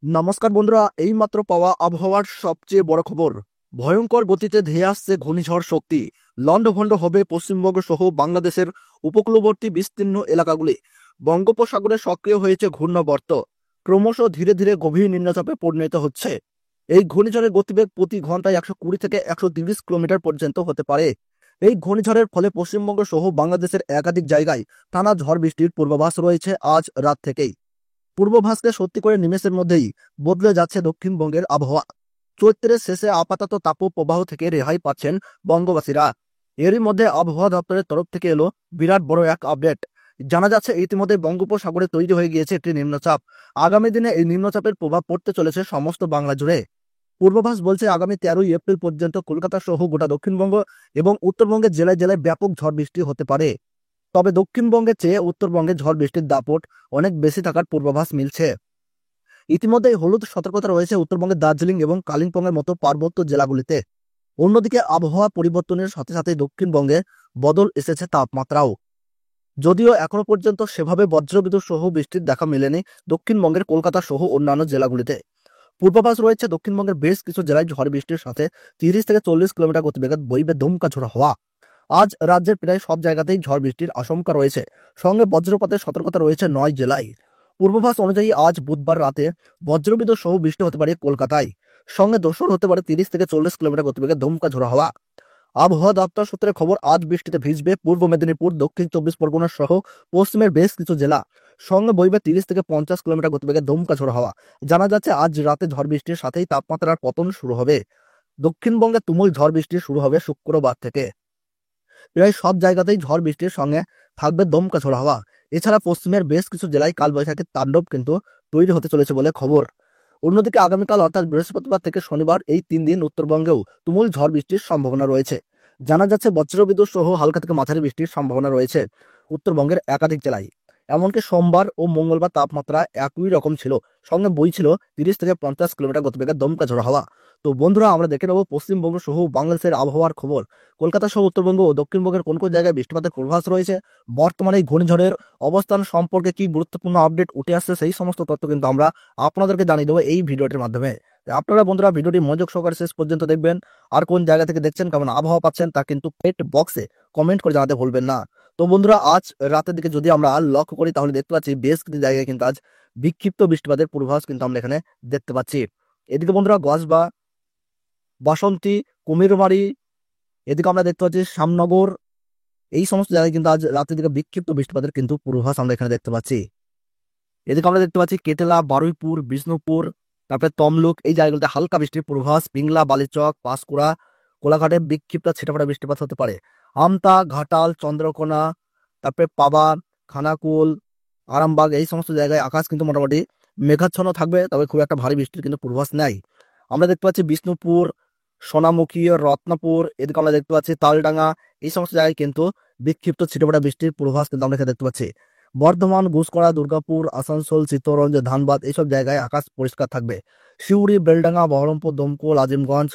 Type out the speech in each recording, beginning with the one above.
নমস্কার বন্ধুরা, এইমাত্র পাওয়া আবহাওয়ার সবচেয়ে বড় খবর। ভয়ঙ্কর গতিতে ধেয়ে আসছে ঘূর্ণিঝড় শক্তি। লন্ডভন্ড হবে পশ্চিমবঙ্গ সহ বাংলাদেশের উপকূলবর্তী বিস্তীর্ণ এলাকাগুলি। বঙ্গোপসাগরে সক্রিয় হয়েছে ঘূর্ণাবর্ত, ক্রমশ ধীরে ধীরে গভীর নিম্নচাপে পরিণত হচ্ছে। এই ঘূর্ণিঝড়ের গতিবেগ প্রতি ঘন্টায় 120 থেকে 130 কিলোমিটার পর্যন্ত হতে পারে। এই ঘূর্ণিঝড়ের ফলে পশ্চিমবঙ্গ সহ বাংলাদেশের একাধিক জায়গায় টানা ঝড় বৃষ্টির পূর্বাভাস রয়েছে আজ রাত থেকেই। পূর্বাভাসকে সত্যি করে নিমেষের মধ্যেই বদলে যাচ্ছে দক্ষিণবঙ্গের আবহাওয়া। চৈত্রের শেষে আপাতত তাপপ্রবাহ থেকে রেহাই পাচ্ছেন বঙ্গবাসীরা। এরই মধ্যে আবহাওয়া দপ্তরের তরফ থেকে এলো বিরাট বড় এক আপডেট। জানা যাচ্ছে ইতিমধ্যে বঙ্গোপসাগরে তৈরি হয়ে গিয়েছে একটি নিম্নচাপ। আগামী দিনে এই নিম্নচাপের প্রভাব পড়তে চলেছে সমস্ত বাংলা জুড়ে। পূর্বাভাস বলছে আগামী 13ই এপ্রিল পর্যন্ত কলকাতা সহ গোটা দক্ষিণবঙ্গ এবং উত্তরবঙ্গের জেলায় জেলায় ব্যাপক ঝড় বৃষ্টি হতে পারে। তবে দক্ষিণবঙ্গের চেয়ে উত্তরবঙ্গে ঝড় বৃষ্টির দাপট অনেক বেশি থাকার পূর্বাভাস মিলছে। ইতিমধ্যে হলুদ সতর্কতা রয়েছে উত্তরবঙ্গের দার্জিলিং এবং কালিম্পংয়ের মতো পার্বত্য জেলাগুলিতে। অন্যদিকে আবহাওয়া পরিবর্তনের সাথে সাথে দক্ষিণবঙ্গে বদল এসেছে তাপমাত্রাও। যদিও এখনো পর্যন্ত সেভাবে বজ্রবিদ্যুৎ সহ বৃষ্টির দেখা মেলেনি দক্ষিণবঙ্গের কলকাতা সহ অন্যান্য জেলাগুলিতে। পূর্বাভাস রয়েছে দক্ষিণবঙ্গের বেশ কিছু জেলায় ঝড় বৃষ্টির সাথে 30 থেকে 40 কিলোমিটার গতিবেগে বইবে দমকা ঝোড়ো হাওয়া। আজ রাজ্যের প্রায় সব জায়গাতেই ঝড় বৃষ্টির আশঙ্কা রয়েছে, সঙ্গে বজ্রপাতের সতর্কতা রয়েছে 9 জেলায়। পূর্বাভাস অনুযায়ী আজ বুধবার রাতে বজ্রবিদ্যুৎ সহ বৃষ্টি হতে পারে কলকাতায়, সঙ্গে দোসর হতে পারে 30 থেকে 40 কিলোমিটার গতিবেগে দমকা ঝোড়ো হাওয়া। আবহাওয়া দপ্তর সূত্রে খবর, আজ বৃষ্টিতে ভিজবে পূর্ব মেদিনীপুর, দক্ষিণ 24 পরগনা সহ পশ্চিমের বেশ কিছু জেলা, সঙ্গে বইবে 30 থেকে 50 কিলোমিটার গতিবেগে দমকা ঝোড়ো হাওয়া। জানা যাচ্ছে আজ রাতে ঝড় বৃষ্টির সাথেই তাপমাত্রার পতন শুরু হবে। দক্ষিণবঙ্গে তুমুল ঝড় বৃষ্টি শুরু হবে শুক্রবার থেকে। প্রায় সব জায়গাতেই ঝড় বৃষ্টির সঙ্গে থাকবে দমকা ঝোড়ো হাওয়া। এছাড়া পশ্চিমের বেশ কিছু জেলায় কালবৈশাখীর তাণ্ডব কিন্তু তৈরি হতে চলেছে বলে খবর। অন্যদিকে আগামীকাল অর্থাৎ বৃহস্পতিবার থেকে শনিবার এই 3 দিন উত্তরবঙ্গেও তুমুল ঝড় বৃষ্টির সম্ভাবনা রয়েছে। জানা যাচ্ছে বজ্রবিদ্যুৎ সহ হালকা থেকে মাঝারি বৃষ্টির সম্ভাবনা রয়েছে উত্তরবঙ্গের একাধিক জেলায়। এমনকি সোমবার ও মঙ্গলবার তাপমাত্রা একই রকম ছিল, সঙ্গে বইছিল 30 থেকে 50 কিলোমিটার গতিবেগে দমকা ঝোড়ো হাওয়া। তো বন্ধুরা, আমরা দেখে নেব পশ্চিমবঙ্গ সহ বাংলাদেশের আবহাওয়ার খবর। কলকাতা সহ উত্তরবঙ্গ ও দক্ষিণবঙ্গের কোন কোন জায়গায় বৃষ্টিপাতের পূর্বাভাস রয়েছে, বর্তমানে এই ঘূর্ণিঝড়ের অবস্থান সম্পর্কে কি গুরুত্বপূর্ণ আপডেট উঠে আসছে, সেই সমস্ত তথ্য কিন্তু আমরা আপনাদেরকে জানিয়ে দেবো এই ভিডিওটির মাধ্যমে। আপনারা বন্ধুরা ভিডিওটি মনোযোগ সহকারে শেষ পর্যন্ত দেখবেন। আর কোন জায়গা থেকে দেখছেন, কেমন আবহাওয়া পাচ্ছেন, তা কিন্তু কমেন্ট বক্সে কমেন্ট করে জানাতে ভুলবেন না। তো বন্ধুরা, আজ রাতের দিকে যদি আমরা লক্ষ্য করি তাহলে দেখতে পাচ্ছি বেশ কিছু জায়গায় কিন্তু আজ বিক্ষিপ্ত বৃষ্টিপাতের পূর্বাভাস কিন্তু আমরা এখানে দেখতে পাচ্ছি। এদিকে বন্ধুরা গজবা, বাসন্তী, কুমিরমারি, এদিকে আমরা দেখতে পাচ্ছি শ্যামনগর, এই সমস্ত জায়গায় কিন্তু আজ রাতের দিকে বিক্ষিপ্ত বৃষ্টিপাতের কিন্তু পূর্বাভাস আমরা এখানে দেখতে পাচ্ছি। এদিকে আমরা দেখতে পাচ্ছি কেটেলা, বারুইপুর, বিষ্ণুপুর, তারপরে তমলুক, এই জায়গাগুলোতে হালকা বৃষ্টির পূর্বাভাস। পিংলা, বালিচক, পাঁশকুড়া, কোলাঘাটে বিক্ষিপ্ত ছিটাফাটা বৃষ্টিপাত হতে পারে। আমতা, ঘাটাল, চন্দ্রকোনা, তারপরে পাবান, খানাকুল, আরামবাগ, এই সমস্ত জায়গায় আকাশ কিন্তু মোটামুটি মেঘাচ্ছন্ন থাকবে, তবে খুব একটা ভারী বৃষ্টির কিন্তু পূর্বাভাস নেই। আমরা দেখতে পাচ্ছি বিষ্ণুপুর, সোনামুখী, রত্নাপুর, এদিকে আমরা দেখতে পাচ্ছি তালডাঙ্গা, এই সমস্ত জায়গায় কিন্তু বিক্ষিপ্ত ছিটেফোঁটা বৃষ্টির পূর্বাভাস কিন্তু আমরা এখানে দেখতে পাচ্ছি। বর্ধমান, গুসকরা, দুর্গাপুর, আসানসোল, চিত্তরঞ্জন, ধানবাদ, এইসব জায়গায় আকাশ পরিষ্কার থাকবে। সিউড়ি, বেলডাঙ্গা, বহরমপুর, দমকল, আজিমগঞ্জ,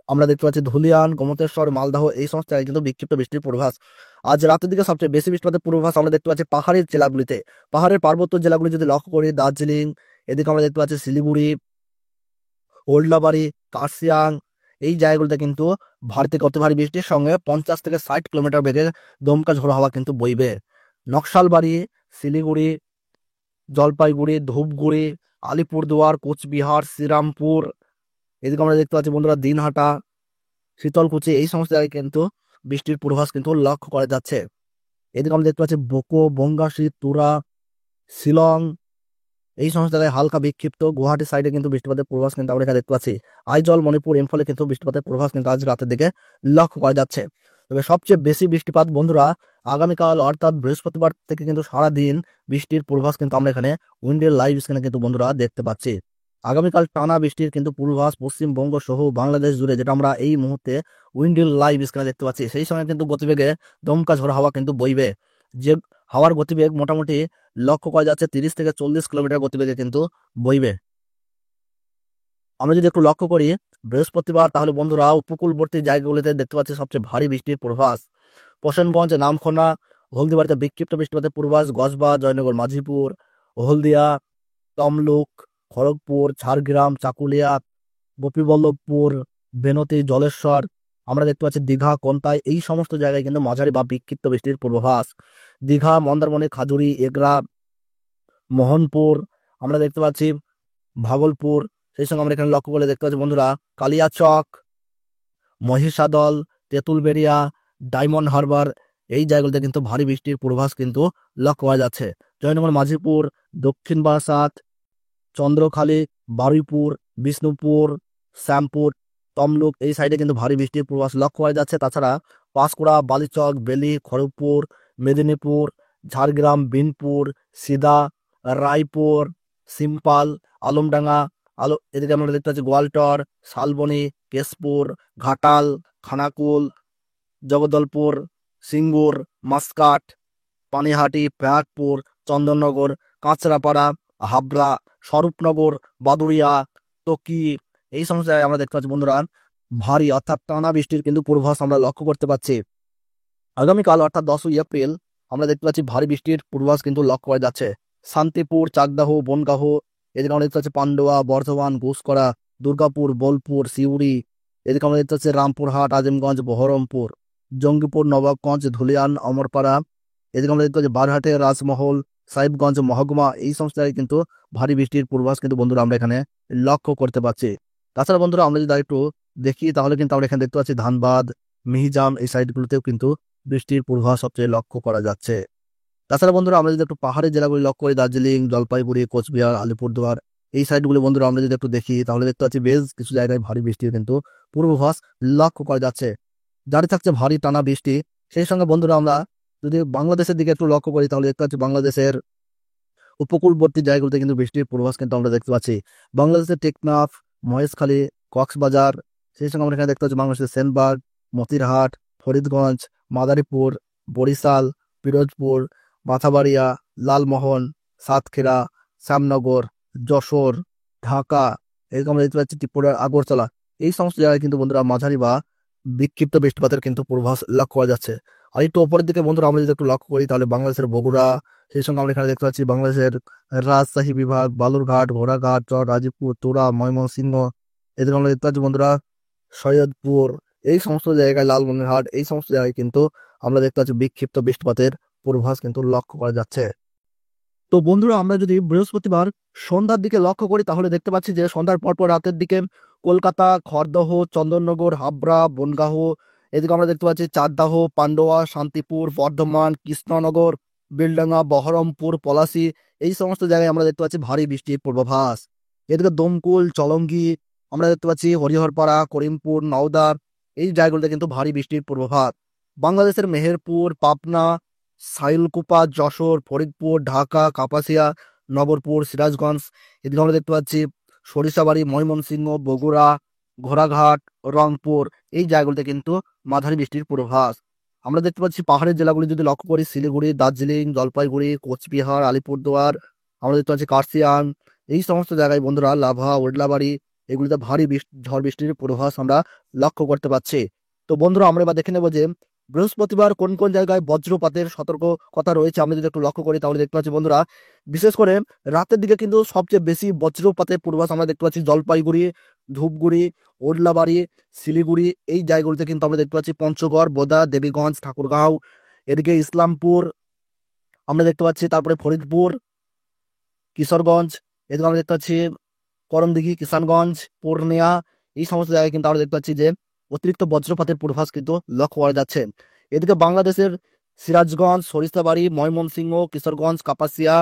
আমরা দেখতে পাচ্ছি ধুলিয়ান, গোমতেশ্বর, মালদহ, এই সমস্ত জায়গায় কিন্তু বিক্ষিপ্ত বৃষ্টির পূর্বাভাস। আজ রাতের দিকে সবচেয়ে বেশি বৃষ্টিপাতের পূর্বাভাস আমরা দেখতে পাচ্ছি পাহাড়ের জেলাগুলিতে। পাহাড়ের পার্বত্য জেলাগুলি যদি লক্ষ্য করি, দার্জিলিং, এদিকে আমরা দেখতে পাচ্ছি শিলিগুড়ি, ওল্ডাবাড়ি, কার্শিয়াং, এই জায়গাগুলোতে কিন্তু ভারী থেকে অতি ভারী বৃষ্টির সঙ্গে 50 থেকে 60 কিলোমিটার বেগে দমকা ঝোড়ো হাওয়া কিন্তু বইবে। নকশালবাড়ি, শিলিগুড়ি, জলপাইগুড়ি, ধূপগুড়ি, আলিপুরদুয়ার, কোচবিহার, শ্রীরামপুর, এদিকে আমরা দেখতে পাচ্ছি বন্ধুরা দিনহাটা, শীতলকুচি, এই সমস্ত জায়গায় কিন্তু বৃষ্টির পূর্বাভাস কিন্তু লক্ষ্য করা যাচ্ছে। এদিকে আমরা দেখতে পাচ্ছি বোকো, বঙ্গাশী, তুরা, শিলং, এই সমস্ত জায়গায় হালকা বিক্ষিপ্ত। গুয়াহাটি সাইডে কিন্তু বৃষ্টিপাতের পূর্বাভাস কিন্তু আমরা এখানে দেখতে পাচ্ছি। আইজল, মণিপুর, ইম্ফলে কিন্তু বৃষ্টিপাতের পূর্বাভাস কিন্তু আজ রাতের দিকে লক্ষ্য করা যাচ্ছে। তবে সবচেয়ে বেশি বৃষ্টিপাত বন্ধুরা আগামীকাল অর্থাৎ বৃহস্পতিবার থেকে কিন্তু সারাদিন বৃষ্টির পূর্বাভাস কিন্তু আমরা এখানে উইন্ডের লাইভ স্ক্রিনে কিন্তু বন্ধুরা দেখতে পাচ্ছি। আগামীকাল টানা বৃষ্টির কিন্তু পূর্বাভাস পশ্চিমবঙ্গ সহ বাংলাদেশ জুড়ে, যেটা আমরা এই মুহূর্তে উইন্ডের লাইভ স্ক্রিনে দেখতে পাচ্ছি। সেই সময় কিন্তু গতিবেগে দমকা ঝোড়ো হাওয়া কিন্তু বইবে। যে হাওয়ার গতিবেগ মোটামুটি লক্ষ্য করা যাচ্ছে 30 থেকে 40 কিলোমিটার গতিবেগে কিন্তু বইবে। আমরা যদি একটু লক্ষ্য করি বৃহস্পতিবার, তাহলে বন্ধুরা উপকূলবর্তী জায়গাগুলিতে দেখতে পাচ্ছি সবচেয়ে ভারী বৃষ্টির পূর্বাভাস। প্রসেনগঞ্জ, নামখোনা, হলদিবাড়িতে বিক্ষিপ্ত বৃষ্টিপাতের পূর্বাভাস। গজবা, জয়নগর, মাঝিপুর, হলদিয়া, তমলুক, খড়গপুর, ঝাড়গ্রাম, চাকুলিয়া, গোপীবল্লভপুর, বেনতি, জলেশ্বর, আমরা দেখতে পাচ্ছি দীঘা, কোন্তাই, এই সমস্ত জায়গায় কিন্তু মাঝারি বা বিক্ষিপ্ত বৃষ্টির পূর্বাভাস। দীঘা, মন্দারমণি, খাজুরি, এগরা, মোহনপুর, আমরা দেখতে পাচ্ছি ভাগলপুর, সেই সঙ্গে আমরা এখানে লক্ষ্য করলে দেখতে পাচ্ছি বন্ধুরা কালিয়াচক, মহিষাদল, তেঁতুলবেড়িয়া, ডায়মন্ড হারবার, এই জায়গাগুলোতে কিন্তু ভারী বৃষ্টির পূর্বাভাস কিন্তু লক্ষ্য করা যাচ্ছে। জয়নগর, মাঝিপুর, দক্ষিণ বারাসাত, চন্দ্রখালী, বারুইপুর, বিষ্ণুপুর, শ্যামপুর, তমলুক, এই সাইডে কিন্তু ভারী বৃষ্টির পূর্বাভাস লক্ষ্য করা যাচ্ছে। তাছাড়া পাঁশকুড়া, বালিচক, বেলি, খড়গপুর, মেদিনীপুর, ঝাড়গ্রাম, বিনপুর, সিদা, রায়পুর, সিম্পাল, আলমডাঙ্গা, এদিকে আমরা দেখতে পাচ্ছি গোয়ালটর, শালবনী, কেশপুর, ঘাটাল, খানাকুল, জগদলপুর, সিঙ্গুর, মাসকাট, পানিহাটি, ব্যারাকপুর, চন্দননগর, কাঁচরাপাড়া, হাবড়া, স্বরূপনগর, বাদুড়িয়া, টকি, এই সমস্ত জায়গায় আমরা দেখতে পাচ্ছি বন্ধুরা ভারী অর্থাৎ টানা বৃষ্টির কিন্তু পূর্বাভাস আমরা লক্ষ্য করতে পারছি। আগামীকাল অর্থাৎ 10ই এপ্রিল আমরা দেখতে পাচ্ছি ভারী বৃষ্টির পূর্বাভাস কিন্তু লক্ষ্য করা যাচ্ছে। শান্তিপুর, চাকদাহ, বনগাহ, এদিকে আমরা দেখতে পাচ্ছি পান্ডুয়া, বর্ধমান, ঘুষকরা, দুর্গাপুর, বোলপুর, সিউড়ি, এদিকে আমরা দেখতে পাচ্ছি রামপুরহাট, আজিমগঞ্জ, বহরমপুর, জঙ্গিপুর, নবাবগঞ্জ, ধুলিয়ান, অমরপাড়া, এদিকে আমরা দেখতে পাচ্ছি বারহাটে, রাজমহল, সাহিবগঞ্জ, মহকুমা, এই সমস্ত জায়গায় কিন্তু ভারী বৃষ্টির পূর্বাভাস কিন্তু বন্ধুরা আমরা এখানে লক্ষ্য করতে পারছি। তাছাড়া বন্ধুরা আমরা যদি একটু দেখি তাহলে কিন্তু আমরা এখানে দেখতে পাচ্ছি ধানবাদ, মিহিজাম, এই সাইডগুলোতেও কিন্তু বৃষ্টির পূর্বাভাস সবচেয়ে লক্ষ্য করা যাচ্ছে। তাছাড়া বন্ধুরা আমরা যদি একটু পাহাড়ের জেলাগুলি লক্ষ্য করি, দার্জিলিং, জলপাইগুড়ি, কোচবিহার, আলিপুরদুয়ার, এই সাইডগুলি বন্ধুরা আমরা যদি একটু দেখি তাহলে দেখতে পাচ্ছি বেশ কিছু জায়গায় ভারী বৃষ্টির কিন্তু পূর্বাভাস লক্ষ্য করা যাচ্ছে। জারি থাকছে ভারী টানা বৃষ্টি। সেই সঙ্গে বন্ধুরা আমরা যদি বাংলাদেশের দিকে একটু লক্ষ্য করি তাহলে দেখতে পাচ্ছি বাংলাদেশের উপকূলবর্তী জায়গাগুলোতে কিন্তু বৃষ্টির পূর্বাভাস কিন্তু আমরা দেখতে পাচ্ছি। বাংলাদেশের টেকনাফ, মহেশখালী, কক্সবাজার, সেই সঙ্গে আমরা এখানে দেখতে পাচ্ছি বাংলাদেশের সেনবাগ, মতিরহাট, ফরিদগঞ্জ, মাদারীপুর, বরিশাল, পিরোজপুর, মাথাবাড়িয়া, লালমোহন, সাতক্ষীরা, শ্যামনগর, যশোর, ঢাকা, এরকম আমরা দেখতে পাচ্ছি ত্রিপুরার আগরতলা, এই সমস্ত জায়গায় কিন্তু বন্ধুরা মাঝারি বা বিক্ষিপ্ত বৃষ্টিপাতের কিন্তু পূর্বাভাস লক্ষ্য করা যাচ্ছে। আর একটু ওপরের দিকে বন্ধুরা আমরা যদি একটু লক্ষ্য করি তাহলে বাংলাদেশের বগুড়া, সেই সঙ্গে আমরা এখানে দেখতে পাচ্ছি বাংলাদেশের রাজশাহী বিভাগ, বালুরঘাট, ঘোড়াঘাট, চর, রাজীবপুর, তুরা, ময়মনসিংহ, এদের আমরা দেখতে পাচ্ছি বন্ধুরা সৈয়দপুর, এই সমস্ত জায়গায় লালমনিরহাট, এই সমস্ত জায়গায় কিন্তু আমরা দেখতে পাচ্ছি বিক্ষিপ্ত বৃষ্টিপাতের পূর্বাভাস কিন্তু লক্ষ্য করা যাচ্ছে। তো বন্ধুরা আমরা যদি বৃহস্পতিবার সন্ধ্যার দিকে লক্ষ্য করি তাহলে দেখতে পাচ্ছি যে সন্ধ্যার পরপর রাতের দিকে কলকাতা, খড়দহ, চন্দননগর, হাবড়া, বনগাহ, এদিকে আমরা দেখতে পাচ্ছি চাকদাহ, পান্ডুয়া, শান্তিপুর, বর্ধমান, কৃষ্ণনগর, বেলডাঙ্গা, বহরমপুর, পলাশী, এই সমস্ত জায়গায় আমরা দেখতে পাচ্ছি ভারী বৃষ্টির পূর্বাভাস। এদিকে দমকুল, চলঙ্গি, আমরা দেখতে পাচ্ছি হরিহরপাড়া, করিমপুর, নওদা, এই জায়গাগুলোতে কিন্তু ভারী বৃষ্টির পূর্বাভাস। বাংলাদেশের মেহেরপুর, পাবনা, সাইলকুপা, যশোর, ফরিদপুর, ঢাকা, কাপাসিয়া, নগরপুর, সিরাজগঞ্জ, এদিকে আমরা দেখতে পাচ্ছি সরিষাবাড়ি, ময়মনসিংহ, বগুড়া, ঘোড়াঘাট, রংপুর, এই জায়গাগুলোতে কিন্তু মাঝারি বৃষ্টির পূর্বাভাস। আমরা দেখতে পাচ্ছি পাহাড়ের জেলাগুলি যদি লক্ষ্য করি শিলিগুড়ি, দার্জিলিং, জলপাইগুড়ি, কোচবিহার, আলিপুরদুয়ার, আমরা দেখতে পাচ্ছি কার্শিয়াং, এই সমস্ত জায়গায় বন্ধুরা লাভা, ওডলাবাড়ি, এগুলিতে ভারী ঝড় বৃষ্টির পূর্বাভাস আমরা লক্ষ্য করতে পারছি। তো বন্ধুরা আমরা এবার দেখে নেবো যে বৃহস্পতিবার কোন কোন জায়গায় বজ্রপাতের সতর্কতা রয়েছে। আমরা যদি একটু লক্ষ্য করি তাহলে দেখতে পাচ্ছি বন্ধুরা বিশেষ করে রাতের দিকে কিন্তু সবচেয়ে বেশি বজ্রপাতের পূর্বাভাস আমরা দেখতে পাচ্ছি জলপাইগুড়ি, ধূপগুড়ি, ওডলাবাড়ি, শিলিগুড়ি, এই জায়গাগুলিতে কিন্তু আমরা দেখতে পাচ্ছি পঞ্চগড়, বোদা, দেবীগঞ্জ, ঠাকুরগাঁও, এদিকে ইসলামপুর আমরা দেখতে পাচ্ছি, তারপরে ফরিদপুর, কিশোরগঞ্জ, এদিকে আমরা দেখতে পাচ্ছি করমদিঘি, কিষানগঞ্জ, পূর্ণিয়া, এই সমস্ত জায়গায় কিন্তু আমরা দেখতে পাচ্ছি যে অতিরিক্ত বজ্রপাতের পূর্বাভাস কিন্তু লক্ষ্য করা যাচ্ছে। এদিকে বাংলাদেশের সিরাজগঞ্জ, সরিষাবাড়ি, ময়মনসিংহ, কিশোরগঞ্জ, কাপাসিয়া,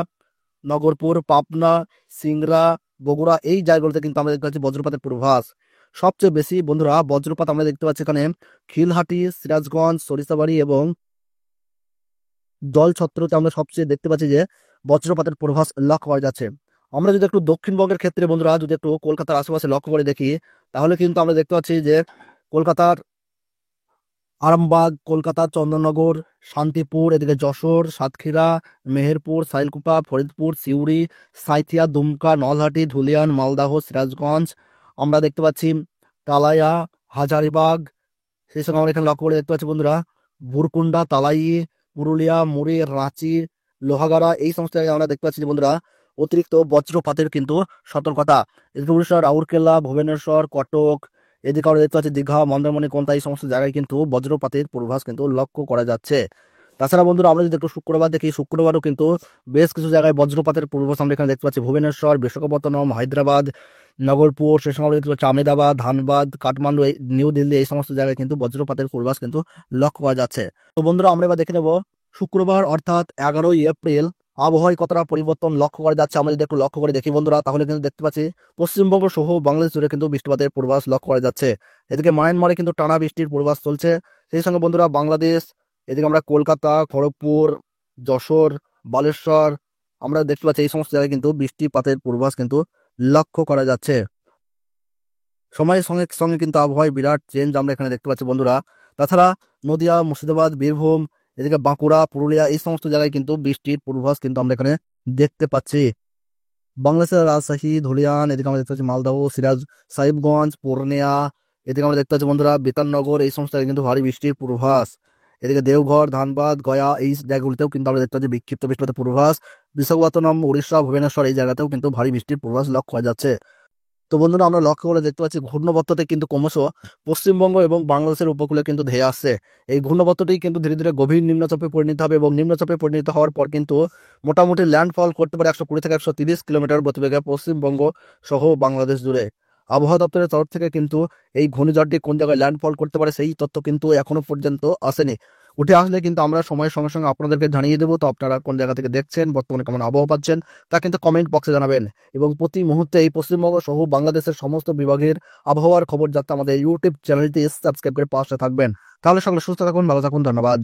নগরপুর, পাবনা, সিংড়া, বগুড়া, এই জায়গাগুলোতে কিন্তু আমরা দেখতে পাচ্ছি বজ্রপাতের পূর্বাভাস। সবচেয়ে বেশি বন্ধুরা বজ্রপাত আমরা দেখতে পাচ্ছি এখানে খিলহাটি, সিরাজগঞ্জ, সরিষাবাড়ি এবং জলছত্রতে আমরা সবচেয়ে দেখতে পাচ্ছি যে বজ্রপাতের পূর্বাভাস লক্ষ্য করা যাচ্ছে। আমরা যদি একটু দক্ষিণবঙ্গের ক্ষেত্রে বন্ধুরা যদি একটু কলকাতার আশেপাশে লক্ষ্য করে দেখি তাহলে কিন্তু আমরা দেখতে পাচ্ছি যে কলকাতার আরামবাগ, কলকাতার চন্দননগর, শান্তিপুর, এদিকে যশোর, সাতক্ষীরা, মেহেরপুর, সাইলকুপা, ফরিদপুর, সিউড়ি, সাঁইথিয়া, দুমকা, নলহাটি, ধুলিয়ান, মালদাহ, সিরাজগঞ্জ, আমরা দেখতে পাচ্ছি তালাইয়া, হাজারিবাগ, সেই সঙ্গে আমরা এখানে লক্ষ্য করে দেখতে পাচ্ছি বন্ধুরা বুরকুন্ডা, তালাই, পুরুলিয়া, মুড়ি, রাঁচি, লোহাগাড়া, এই সমস্ত জায়গায় আমরা দেখতে পাচ্ছি যে বন্ধুরা অতিরিক্ত বজ্রপাতের কিন্তু সতর্কতা। এদিকে উড়িষ্যার রাউরকেলা, ভুবনেশ্বর, কটক, এদিকে আমরা দেখতে পাচ্ছি দীঘা, মন্দারমণি, কোনটা এই সমস্ত জায়গায় কিন্তু বজ্রপাতের পূর্বাভাস কিন্তু লক্ষ্য করা যাচ্ছে। তাছাড়া বন্ধুরা আমরা যদি একটু শুক্রবার দেখি, শুক্রবারও কিন্তু বেশ কিছু জায়গায় বজ্রপাতের পূর্বাভাস আমরা এখানে দেখতে পাচ্ছি। ভুবনেশ্বর, বিশাখাপত্তনম, হায়দ্রাবাদ, নগরপুর, সে সময় আমরা দেখতে পাচ্ছি আমেদাবাদ, ধানবাদ, কাঠমান্ডু, নিউ দিল্লি, এই সমস্ত জায়গায় কিন্তু বজ্রপাতের পূর্বাভাস কিন্তু লক্ষ্য করা যাচ্ছে। তো বন্ধুরা আমরা এবার দেখে নেব শুক্রবার অর্থাৎ 11ই এপ্রিল আবহাওয়ায় কতটা পরিবর্তন লক্ষ্য করা যাচ্ছে। আমরা যদি একটু লক্ষ্য করে দেখি বন্ধুরা, তাহলে কিন্তু দেখতে পাচ্ছি পশ্চিমবঙ্গ সহ বাংলাদেশ জুড়ে কিন্তু বৃষ্টিপাতের পূর্বাভাস লক্ষ্য করা যাচ্ছে। এদিকে মায়ানমারে কিন্তু টানা বৃষ্টির পূর্বাভাস চলছে। সেই সঙ্গে বন্ধুরা বাংলাদেশ, এদিকে আমরা কলকাতা, খড়গপুর, যশোর, বালেশ্বর, আমরা দেখতে পাচ্ছি এই সমস্ত জায়গায় কিন্তু বৃষ্টিপাতের পূর্বাভাস কিন্তু লক্ষ্য করা যাচ্ছে। সময়ের সঙ্গে সঙ্গে কিন্তু আবহাওয়ায় বিরাট চেঞ্জ আমরা এখানে দেখতে পাচ্ছি বন্ধুরা। তাছাড়া নদিয়া, মুর্শিদাবাদ, বীরভূম, এদিকে বাঁকুড়া, পুরুলিয়া, এই সমস্ত জায়গায় কিন্তু বৃষ্টির পূর্বাভাস কিন্তু আমরা এখানে দেখতে পাচ্ছি। বাংলাদেশের রাজশাহী, ধুলিয়ান, এদিকে আমরা দেখতে পাচ্ছি মালদহ, সিরাজ, সাহিবগঞ্জ, পূর্ণিয়া, এদিকে আমরা দেখতে পাচ্ছি বন্ধুরা বিতাননগর, এই সমস্ত জায়গায় কিন্তু ভারী বৃষ্টির পূর্বাভাস। এদিকে দেওঘর, ধানবাদ, গয়া, এই জায়গাগুলিতেও কিন্তু আমরা দেখতে পাচ্ছি বিক্ষিপ্ত বৃষ্টিপাতের পূর্বাভাস। বিশাখাপত্তনম, উড়িষ্যা, ভুবনেশ্বর, এই জায়গাতেও কিন্তু ভারী বৃষ্টির পূর্বাভাস লক্ষ্য করা যাচ্ছে। তো বন্ধুরা আমরা লক্ষ্য করে দেখতে পাচ্ছি ঘূর্ণাবর্ততে কিন্তু ক্রমশ পশ্চিমবঙ্গ এবং বাংলাদেশের উপকূলে কিন্তু ধেয়ে আসছে। এই ঘূর্ণাবর্তটি কিন্তু ধীরে ধীরে গভীর নিম্নচাপে পরিণত হবে এবং নিম্নচাপে পরিণত হওয়ার পর কিন্তু মোটামুটি ল্যান্ডফল করতে পারে 120 থেকে 130 কিলোমিটার গতিবেগে পশ্চিমবঙ্গ সহ বাংলাদেশ জুড়ে। আবহাওয়া দপ্তরের তরফ থেকে কিন্তু এই ঘূর্ণিঝড়টি কোন জায়গায় ল্যান্ডফল করতে পারে সেই তথ্য কিন্তু এখনো পর্যন্ত আসেনি। উঠে আসলে কিন্তু আমরা সময়ের সঙ্গে সঙ্গে আপনাদেরকে জানিয়ে দেবো। তো আপনারা কোন জায়গা থেকে দেখছেন, বর্তমানে কেমন আবহাওয়া পাচ্ছেন, তা কিন্তু কমেন্ট বক্সে জানাবেন। এবং প্রতি মুহূর্তে এই পশ্চিমবঙ্গ সহ বাংলাদেশের সমস্ত বিভাগের আবহাওয়ার খবর যাতে আমাদের ইউটিউব চ্যানেলটি সাবস্ক্রাইব করে পাশে থাকবেন। তাহলে সকলে সুস্থ থাকুন, ভালো থাকুন, ধন্যবাদ।